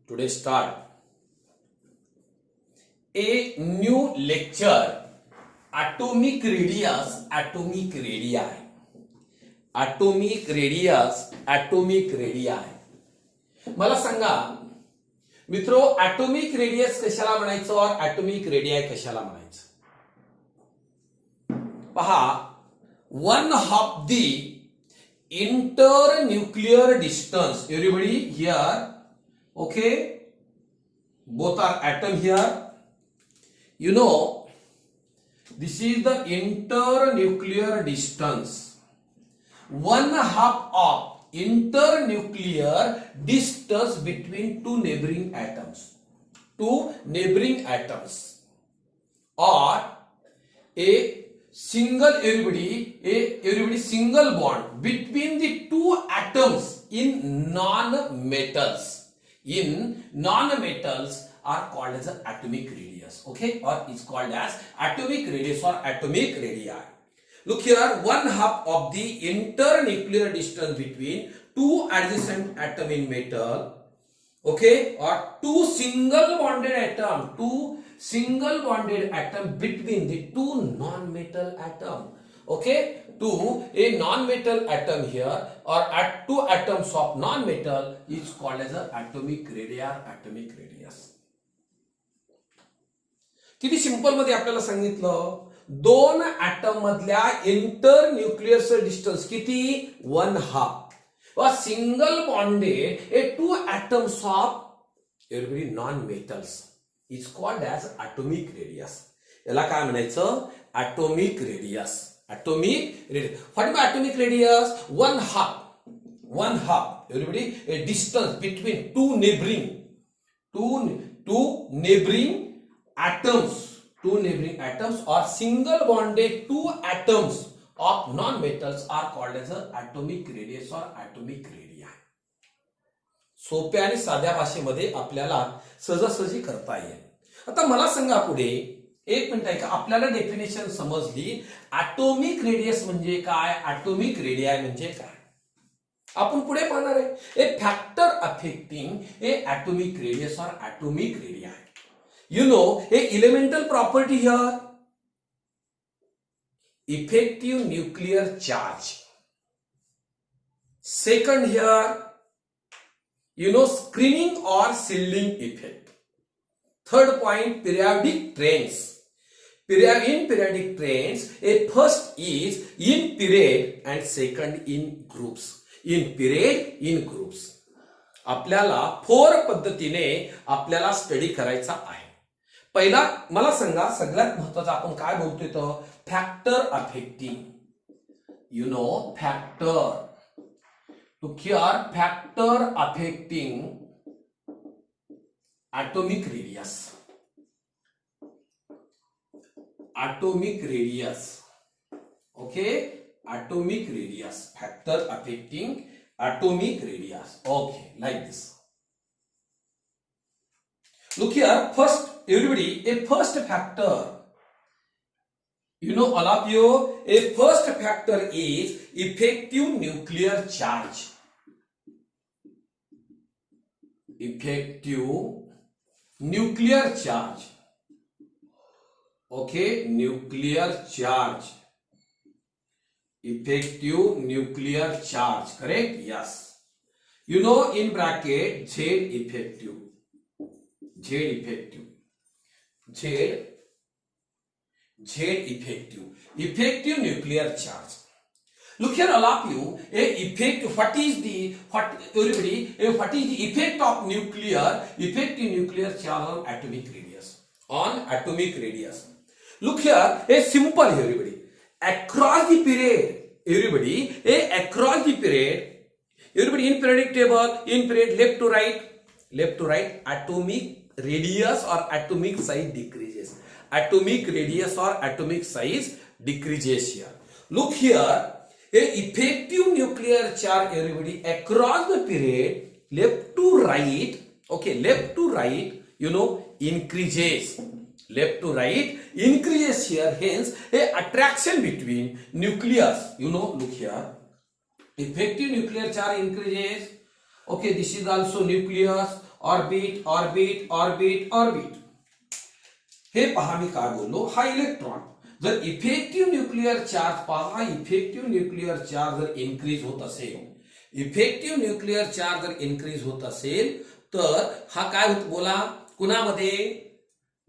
Today start a new lecture. Atomic radius, atomic radii. Atomic radius, atomic radii. मला सांगा मित्रो, atomic radius कशाला म्हणायचं और atomic radii कशाला म्हणायचं? पहा, one half the internuclear distance. Everybody here, okay? Both are atom here. You know, this is the internuclear distance. One half of internuclear distance between two neighboring atoms. Two neighboring atoms. Or a single, everybody single bond between the two atoms in non-metals. In non-metals are called as atomic radius, okay, or is called as atomic radius or atomic radii. Look here, one half of the internuclear distance between two adjacent atom in metal, okay, or two single bonded atom between the two non-metal atom, okay, to a non-metal atom here or at two atoms of non-metal is called as a atomic radii or atomic radius. किती simple मध्ये आपल्याला सांगितलं, दोन atom मधल्या internuclear distance किती, one half. व single bonded a two atoms of every non metals is called as atomic radius. याला काय म्हणायचं, atomic radius. Atomic radius. What is atomic radius? One half everybody a distance between two neighbouring atoms or single bonded two atoms of non-metals are called as atomic radius or atomic radii. सोप्या आणि साध्या भाषेमध्ये आपल्याला सहजासहजी करता येईल. आता मला सांगा पुढे, एक मिनिट आहे का, आपल्याला डेफिनेशन समजली. ॲटॉमिक रेडियस म्हणजे काय, ॲटॉमिक रेडियाय म्हणजे काय, आपण पुढे पाहणार आहे. ए फॅक्टर अफेक्टिंग ए ॲटॉमिक रेडियस और atomic रेडियाय. You know, a elemental property here, effective nuclear charge. Second here, you know, screening or shielding effect. Third point, periodic trends. In periodic trends, a first is in period and second in groups. In period, in groups. आपल्याला four पद्धतीने आपल्याला study करायचा आहे. पहिला मला सांगा, सगळ्यात महत्वाचं आपण काय बोलतोय तर factor affecting. You know, factor to clear factor affecting atomic radius. Atomic radius, okay, atomic radius, factor affecting atomic radius. Okay, like this. Look here, first, everybody, a first factor. You know, all of you, a first factor is effective nuclear charge. Effective nuclear charge. Okay, nuclear charge. Effective nuclear charge, correct? Yes. You know, in bracket Z effective. Effective nuclear charge. Look here, all of you. What is the effect of effective nuclear charge on atomic radius? Look here, a simple here, everybody. Across the period, across the period, everybody in periodic table, in period left to right, atomic radius or atomic size decreases. Atomic radius or atomic size decreases here. Look here, a effective nuclear charge, everybody, across the period, left to right, okay, left to right, you know, increases. Left to right increases here, hence a attraction between nucleus. You know, look here, effective nuclear charge increases, Okay, this is also nucleus, orbit, orbit, orbit, orbit. हे पहा मी काय बोललो, हा electron जर effective nuclear charge पहा, effective nuclear charge जर increase होत असेल, effective nuclear charge जर इन्क्रीज होत असेल तर हा काय होत बोला, कुणामध्ये,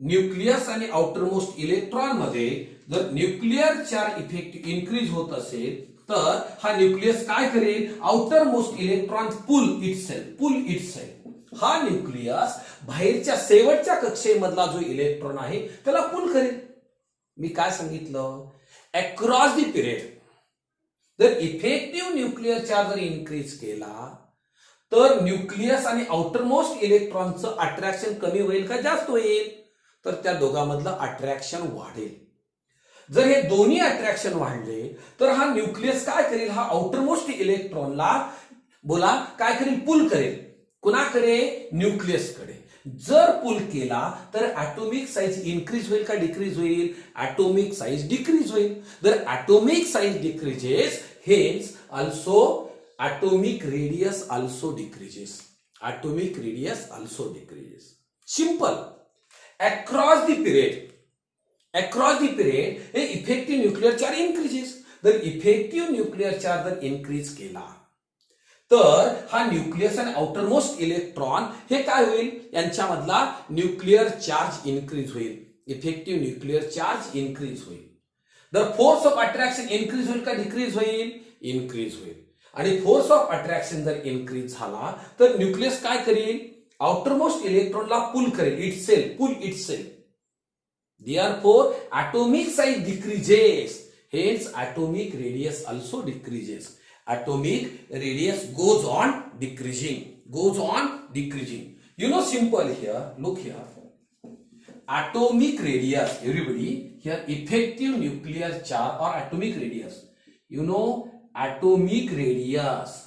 न्यूक्लियस आणि आउटरमोस्ट इलेक्ट्रॉन मध्ये जर न्यूक्लिअर चार्ज इफेक्टिव्ह इन्क्रीज होत असेल तर हा न्यूक्लियस काय करेल, आउटरमोस्ट इलेक्ट्रॉन पुल इटसेल्फ. हा न्यूक्लियस बाहेरच्या शेवटच्या कक्षेमधला जो इलेक्ट्रॉन आहे त्याला पुल करेल. मी काय सांगितलं, अक्रॉस द पिरियड जर इफेक्टिव्ह न्यूक्लिअर चार्ज जर इन्क्रीज केला तर न्यूक्लियस आणि आउटरमोस्ट इलेक्ट्रॉनचं अट्रॅक्शन कमी होईल का जास्त होईल, तर त्या दोघांमधलं अट्रॅक्शन वाढेल. जर हे दोन्ही अट्रॅक्शन वाढले तर हा न्यूक्लियस काय करेल, हा आउटरमोस्ट इलेक्ट्रॉनला बोला काय करेल, पुल करेल. कुणाकडे, न्यूक्लियसकडे. जर पुल केला तर ऍटॉमिक साईज इन्क्रीज होईल का डिक्रीज होईल, ऍटॉमिक साईज डिक्रीज होईल. जर atomic size decreases hence also atomic radius also decreases. Atomic radius also decreases. Simple. Across the period, हे effective nuclear charge increases. जर effective nuclear charge जर increase केला तर हा न्यूक्लियस आणि आउटरमोस्ट इलेक्ट्रॉन हे काय होईल, यांच्यामधला न्यूक्लिअर चार्ज इन्क्रीज होईल. इफेक्टिव्ह न्यूक्लिअर चार्ज इन्क्रीज होईल. जर फोर्स ऑफ अट्रॅक्शन इन्क्रीज होईल का डिक्रीज होईल, इन्क्रीज होईल. आणि फोर्स ऑफ अट्रॅक्शन जर इन्क्रीज झाला तर न्यूक्लियस काय करेल, आउटरमोस्ट इलेक्ट्रॉनला पुल करेल, itself. Therefore atomic size decreases, hence atomic radius also decreases. Atomic radius goes on decreasing. You know, simple here, look here, atomic radius, everybody here, effective nuclear charge or atomic radius, you know, atomic radius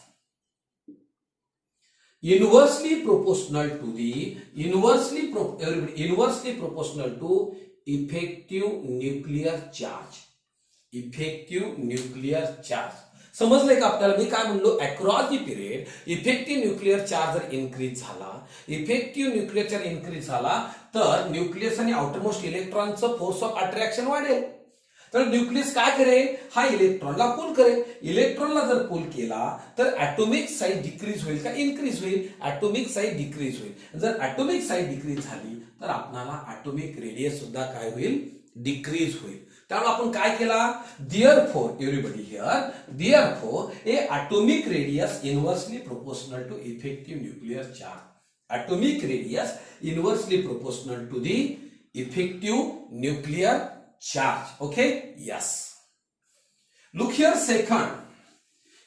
inversely proportional to effective nuclear charge. समजले का आपल्याला मी काय म्हणलो, across the period effective nuclear charge जर increase झाला तर nucleus आणि outermost इलेक्ट्रॉनचं force of attraction वाढेल. तर न्यूक्लियस काय करेल, हा इलेक्ट्रॉनला पुल करेल. इलेक्ट्रॉनला जर पुल केला तर ऍटॉमिक साईज डिक्रीज होईल का इन्क्रीज होईल, ऍटॉमिक साईज डिक्रीज होईल. जर ऍटॉमिक साईज डिक्रीज झाली तर आपल्याला ऍटॉमिक रेडियस सुद्धा काय होईल, डिक्रीज होईल. त्यामुळे आपण काय केला, therefore everybody here, therefore a atomic radius inversely proportional to effective nuclear charge. Atomic radius inversely proportional to the effective nuclear charge. Okay, yes. Look here, second,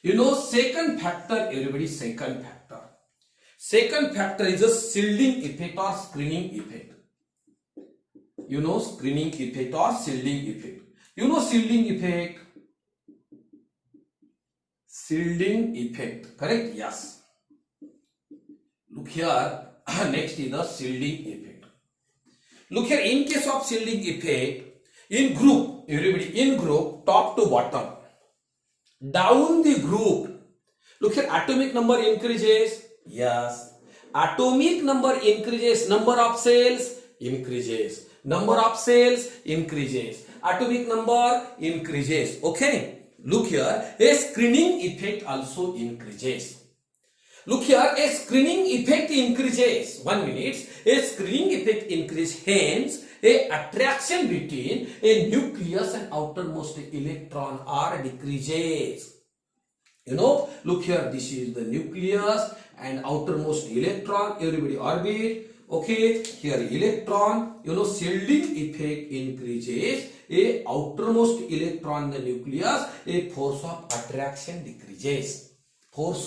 you know, second factor, everybody, second factor is a shielding effect or screening effect. You know, screening effect or shielding effect. You know, shielding effect, correct? Yes. Look here, next is the shielding effect. Look here, in case of shielding effect, in group, everybody, in group, top to bottom, down the group, look here, atomic number increases. Yes, atomic number increases, number of cells increases, atomic number increases. Okay, look here, a screening effect also increases. Look here, a screening effect increases. 1 minute, a screening effect increases, hence a attraction between a nucleus and outermost electron are decreases. You know, look here, this is the nucleus and outermost electron, everybody orbit. Okay, here electron, you know, shielding effect increases, a outermost electron in the nucleus, a force of attraction decreases. Look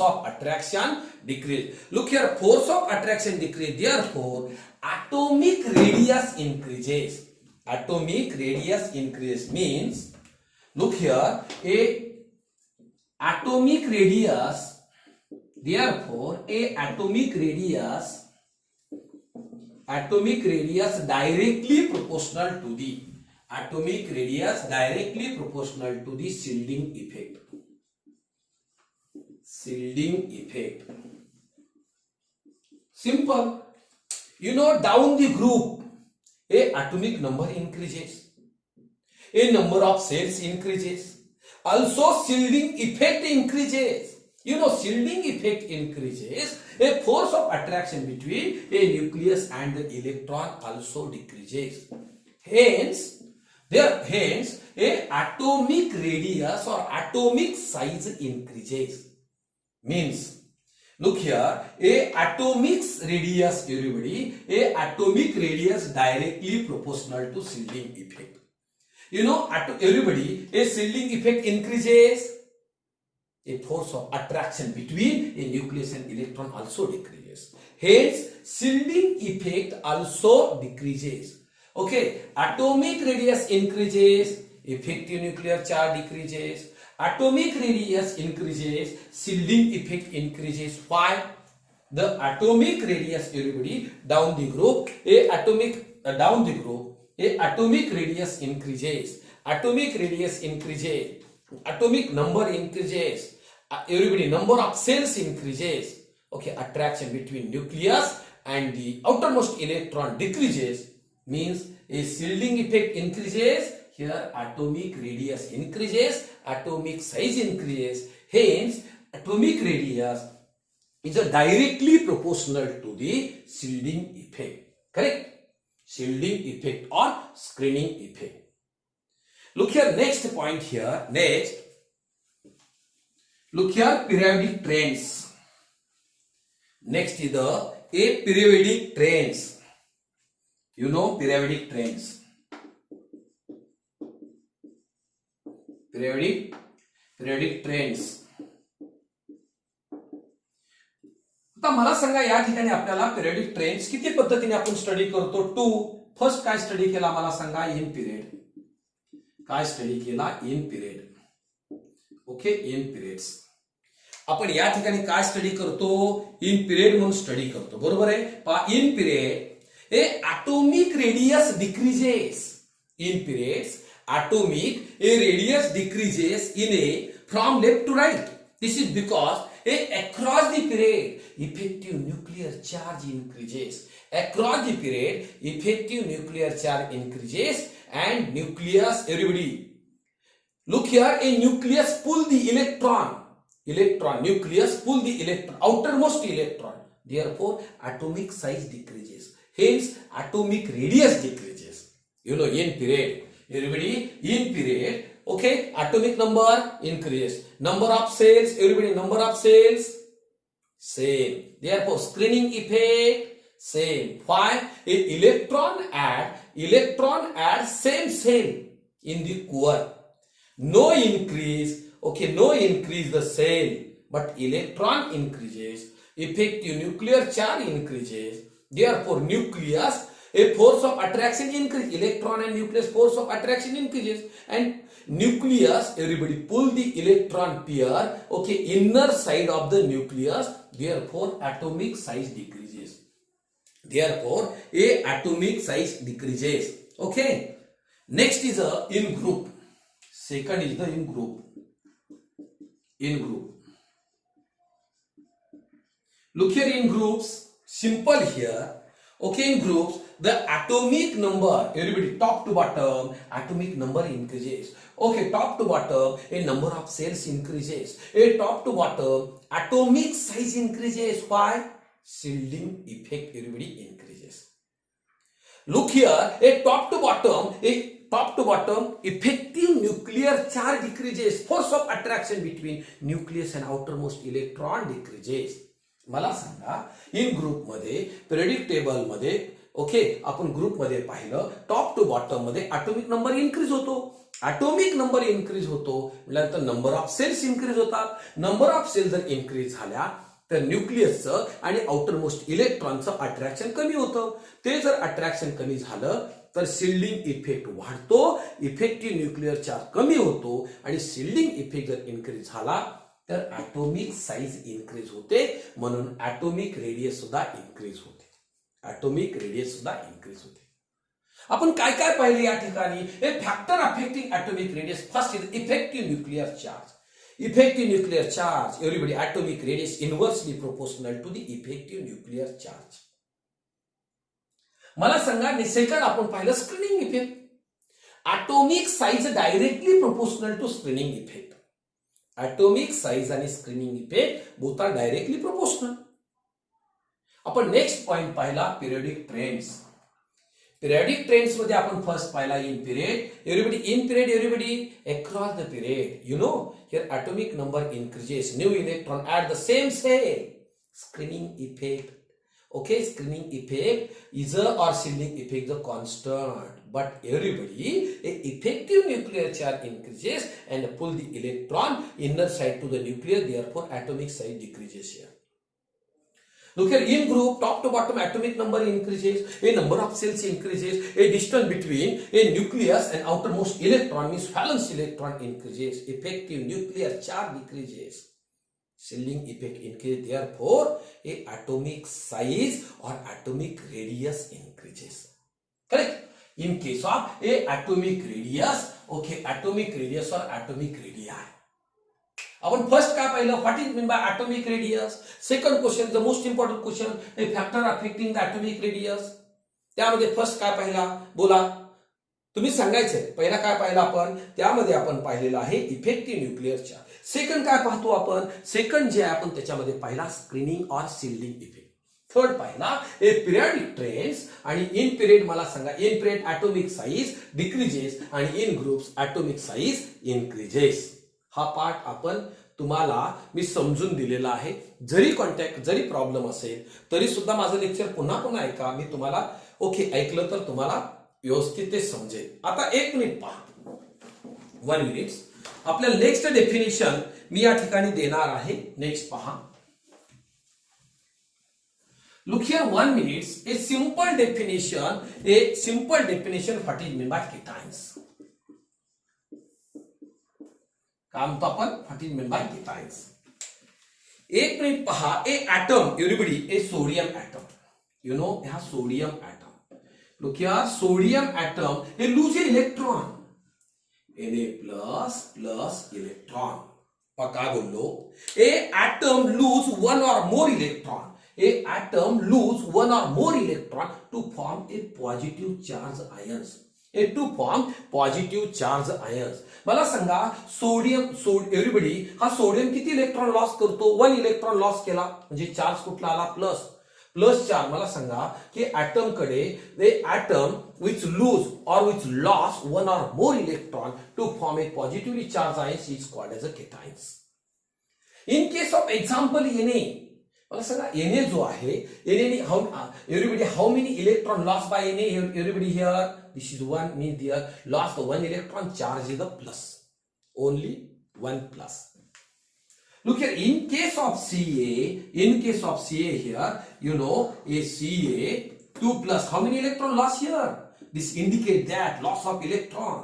here, force of attraction decreases, therefore atomic radius increases. Atomic radius increase means, look here, a atomic radius, therefore a atomic radius directly proportional to the shielding effect. Simple. Down the group, a atomic number increases, a number of cells increases, also shielding effect increases. Shielding effect increases, a force of attraction between a nucleus and the electron also decreases. Hence, a atomic radius or atomic size increases. Means, look here, a atomic radius, everybody, a atomic radius directly proportional to shielding effect. Everybody, a shielding effect increases, a force of attraction between a nucleus and electron also decreases. Hence, shielding effect also decreases. Okay, atomic radius increases, effective nuclear charge decreases. Atomic radius increases, shielding effect increases. Why? The atomic radius, everybody, down the group, a atomic radius increases. Atomic radius increases. Atomic number increases. Everybody, number of cells increases. Okay, attraction between nucleus and the outermost electron decreases. Means a shielding effect increases. Here atomic radius increases, atomic size increases. Hence, atomic radius is directly proportional to the shielding effect. Correct? Shielding effect or screening effect. Look here, next point here. Next, look here, periodic trends. Next is the periodic trends. Periodic trends. Periodic trends. आता मला सांगा, या ठिकाणी आपल्याला periodic trends किती पद्धतीने आपण study करतो. First काय स्टडी केला मला सांगा, इन पिरियड. काय स्टडी केला, इन पिरियड. ओके, इन पिरियड्स. आपण या ठिकाणी काय स्टडी करतो, इन पिरियड म्हणून स्टडी करतो. बरोबर आहे. इन period A atomic radius decreases. In periods, atomic radius decreases from left to right. This is because across the period effective nuclear charge increases. Across the period effective nuclear charge increases and nucleus, everybody, look here, a nucleus pull the electron. Nucleus pull the electron, outermost electron. Therefore, atomic size decreases. Hence, atomic radius decreases. In period, everybody, in period, okay, atomic number increases. Number of cells, everybody, number of cells, same. Therefore, screening effect, same. Why? Electron add same cell in the core. No increase the cell, but electron increases, effective nuclear charge increases. Therefore, nucleus, a force of attraction increases. Electron and nucleus force of attraction increases. And nucleus, everybody, pull the electron pair, okay, inner side of the nucleus. Therefore, atomic size decreases. Therefore, atomic size decreases. Okay. Next is in group. Second is the in group. In group. Look here, in groups. Simple here. Okay, in groups, the atomic number, everybody, top to bottom, atomic number increases. Okay, top to bottom, a number of cells increases. A top to bottom, atomic size increases. Why? Shielding effect, everybody, increases. Look here, a top to bottom, effective nuclear charge decreases. Force of attraction between nucleus and outermost electron decreases. मला सांगा, इन group मध्ये, periodic table मध्ये, okay, आपण group मध्ये पाहिलं, top to bottom मध्ये atomic number increase होतो. atomic number increase होतो म्हटल्यानंतर नंबर ऑफ सेल्स इन्क्रीज होतात. नंबर ऑफ सेल जर इन्क्रीज झाल्या तर न्यूक्लियसचं आणि आउटरमोस्ट इलेक्ट्रॉनचं अट्रॅक्शन कमी होतं. ते जर अट्रॅक्शन कमी झालं तर शिल्डिंग इफेक्ट वाढतो, इफेक्टिव्ह न्यूक्लिअर चार्ज कमी होतो आणि शिल्डिंग इफेक्ट जर इन्क्रीज झाला तर ॲटॉमिक साईज इन्क्रीज होते. म्हणून ॲटॉमिक रेडियस सुद्धा इन्क्रीज होते. ॲटॉमिक रेडियस सुद्धा इन्क्रीज होते. आपण काय काय पाहिले या ठिकाणी, हे factor affecting atomic radius. First is effective nuclear charge. Effective nuclear charge, everybody, atomic radius inversely proportional to the effective nuclear charge. मला सांगा, सेकंड आपण पाहिलं screening effect. atomic size directly proportional to screening effect. atomic size आणि screening effect both are directly proportional. आपण next point पाहिला periodic trends. Periodic trends मध्ये आपण first पाहिला in period. Everybody across the period, you know, here atomic number increases, new electron at the same cell. Screening effect. Okay, screening effect is or shielding effect the constant, but everybody a effective nuclear charge increases and pull the electron inner side to the nucleus, therefore atomic size decreases here. Look here, in group, top to bottom atomic number increases, a number of cells increases, a distance between a nucleus and outermost electron means valence electron increases, effective nuclear charge decreases, shielding effect increases, therefore a atomic size or atomic radius increases. Correct? In case of a atomic radius, okay, atomic radius or atomic radii. आपण first काय पाहिलं, what is mean by atomic radius. Second question, the most important question, A factor affecting the atomic radius. त्यामध्ये first काय पाहिला, बोला तुम्ही सांगायचंय. पहिला काय पाहिला आपण, त्यामध्ये आपण पाहिलेलं आहे इफेक्टिव्ह न्यूक्लिअर चार्ज. सेकंड काय पाहतो आपण, सेकंड जे आहे आपण त्याच्यामध्ये पाहिला स्क्रीनिंग और शिल्डिंग इफेक्ट. थर्ड पाहिला ए पिरियडिक ट्रेंड्स, आणि इन पिरियड मला सांगा, इन पिरियड atomic साइज डिक्रीजेस आणि इन ग्रुप्स atomic साइज इन्क्रीजेस. हा पार्ट आपण तुम्हाला मी समजून दिलेला आहे. जरी प्रॉब्लेम असेल तरी सुद्धा माझं लेक्चर पुन्हा ऐका. मी तुम्हाला ओके ऐकलं तर तुम्हाला व्यवस्थित ते समजेल. आता 1 मिनिट पहा, 1 मिनिट. आपल्या नेक्स्ट डेफिनेशन मी या ठिकाणी देणार आहे. नेक्स्ट पहा. Look here, 1 minute. A simple definition. What is meant by cations? काय म्हणतो आपण, what is meant by cations? 1 minute पहा. A atom, everybody, a sodium atom. You know, हा sodium atom. Look here, sodium atom हे lose electron. Na++ electron. काय बोललो, a atom lose 1 or more electron. A atom lose 1 or more electron to form a positive charge ions. To form positive charge ions. मला सांगा, everybody, हा sodium किती electron loss करतो, 1 electron loss केला म्हणजे charge कुठला आला, प्लस चार्ज. मला सांगा की ऍटम कडे ऍटम विच लूज और विच loss 1 or more electron to form a positively charged ions is called as a cations. In case of example Na, मला सांगा Na जो आहे, everybody, how many electron loss by Na, everybody here, this is 1 means here lost 1 electron, charge is the plus, only 1 plus. Look here, in case of Ca here, you know, a Ca 2 plus, how many electron loss here? This indicate that loss of electron,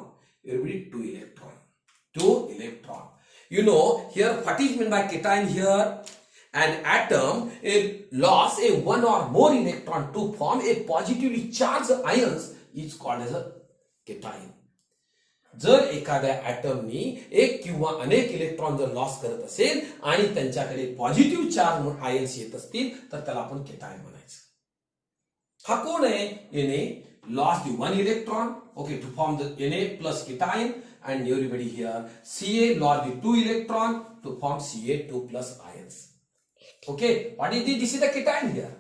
everybody 2 electron. You know, here what is meant by cation here? An atom loss a 1 or more electron to form a positively charged ions is called as a cation. जर एखाद्या ऍटमनी एक किंवा अनेक electron जर loss करत असेल आणि त्यांच्याकडे पॉझिटिव्ह चार्ज आयन्स येत असतील तर त्याला आपण केटायन म्हणायचं. हा कोण आहे, Na lost the 1 electron, okay, to form the Na+ cation, and everybody here Ca lost the 2 electron to form Ca2+ ions. Okay, what is this is the cation here.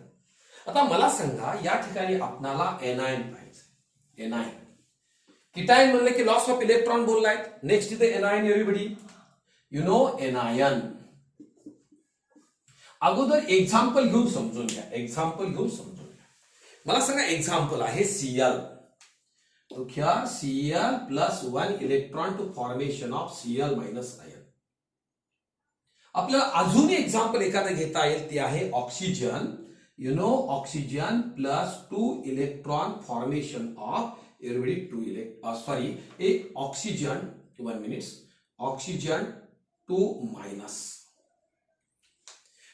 आता मला सांगा, या ठिकाणी आपणाला anion पाहिजे. anion, cation म्हणले की loss of electron बोललाय. Next is the anion, everybody, you know, anion. अगोदर एक्झाम्पल घेऊन समजून घ्या. मला सांगा, एक्झाम्पल आहे Cl. तो क्या, Cl+1 electron to formation of Cl- ion. आपल्याला अजून एक्झाम्पल एखादं घेता येईल, ते आहे oxygen. You know, oxygen +2 electron formation of everybody oxygen 1 minute, oxygen 2-.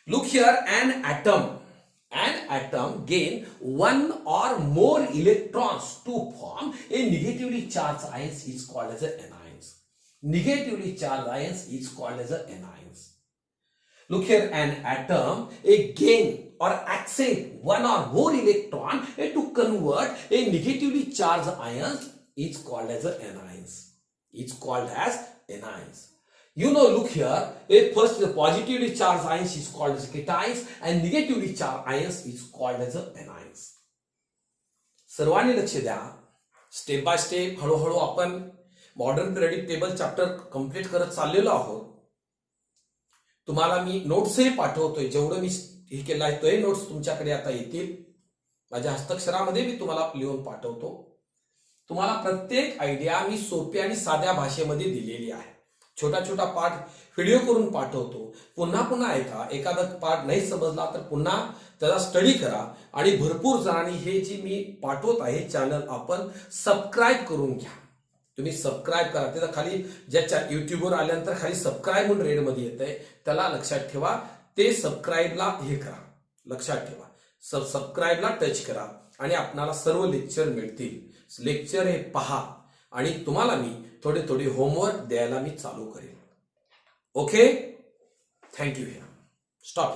Look here, an atom gain 1 or more electrons to form a negatively charged ions is called as an anions. negatively charged ions is called as a anions. Look here, an atom, a gain or accept one or more electron to convert a negatively charged ions is called as a anions. It's called as anions. You know, look here, first the positively charged ions is called as cations and negatively charged ions is called as a anions. सर्वांनी लक्ष द्या. Step by step हळूहळू आपण modern periodic table chapter complete करत चाललेलो आहोत. तुम्हाला मी नोट्सही पाठवतोय. जेवढं मी हे केलं आहे तोही नोट्स तुमच्याकडे आता येतील. माझ्या हस्ताक्षरामध्ये मी तुम्हाला लिहून पाठवतो. तुम्हाला प्रत्येक आयडिया मी सोप्या आणि साध्या भाषेमध्ये दिलेली आहे. छोटा छोटा पाठ व्हिडिओ करून पाठवतो. पुन्हा पुन्हा ऐका. एखादा पाठ नाही समजला तर पुन्हा त्याचा स्टडी करा आणि भरपूर जणांनी हे जी मी पाठवत आहे चॅनल आपण सबस्क्राईब करून घ्या. तुम्ही सबस्क्राईब करा. त्याचा खाली ज्याच्या युट्यूबवर आल्यानंतर खाली सबस्क्राईब म्हणून रेडमध्ये येतंय त्याला लक्षात ठेवा. ते सबस्क्राईबला हे करा. लक्षात ठेवा. सबस्क्राईबला टच करा आणि आपणाला सर्व लेक्चर मिळतील. लेक्चर हे पहा आणि तुम्हाला मी थोडे थोडे होमवर्क द्यायला मी चालू करेन. Okay, thank you. स्टॉप.